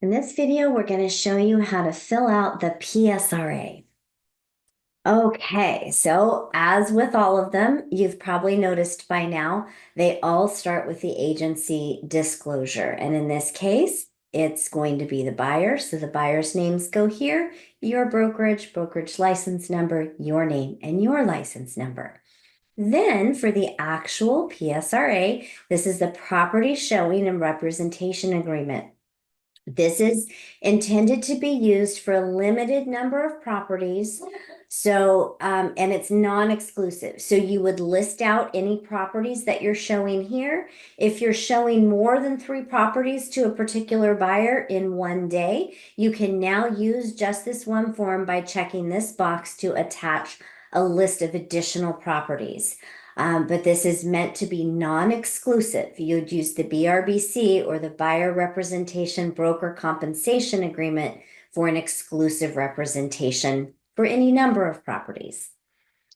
In this video, we're going to show you how to fill out the PSRA. Okay, so as with all of them, you've probably noticed by now, they all start with the agency disclosure. And in this case, it's going to be the buyer. So the buyer's names go here, your brokerage license number, your name, and your license number. Then for the actual PSRA, this is the property showing and representation agreement. This is intended to be used for a limited number of properties. So, and it's non-exclusive. So you would list out any properties that you're showing here. If you're showing more than 3 properties to a particular buyer in one day, you can now use just this one form by checking this box to attach a list of additional properties. But this is meant to be non-exclusive. You'd use the BRBC or the Buyer Representation Broker Compensation Agreement for an exclusive representation for any number of properties.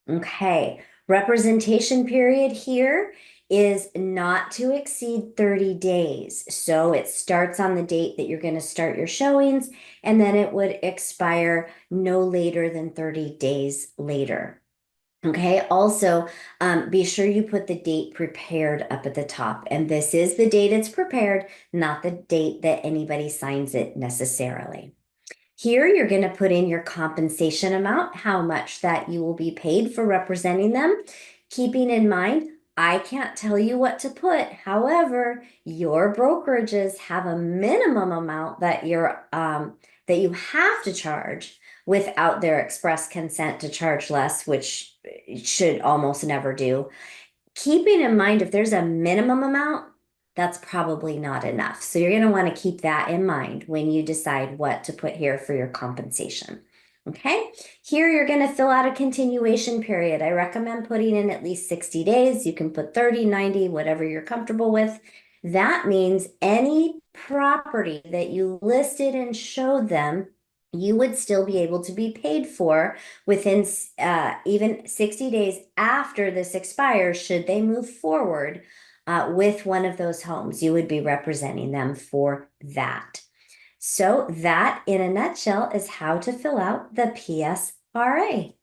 Okay, representation period here is not to exceed 30 days. So it starts on the date that you're going to start your showings, and then it would expire no later than 30 days later. Okay, also be sure you put the date prepared up at the top. And this is the date it's prepared, not the date that anybody signs it necessarily. Here, you're going to put in your compensation amount, how much that you will be paid for representing them. Keeping in mind, I can't tell you what to put. However, your brokerages have a minimum amount that that you have to charge without their express consent to charge less, which should almost never do. Keeping in mind, if there's a minimum amount, that's probably not enough. So you're going to want to keep that in mind when you decide what to put here for your compensation. Okay, here you're going to fill out a continuation period. I recommend putting in at least 60 days. You can put 30, 90, whatever you're comfortable with. That means any property that you listed and showed them, you would still be able to be paid for within even 60 days after this expires, should they move forward with one of those homes. You would be representing them for that. So that, in a nutshell, is how to fill out the PSRA.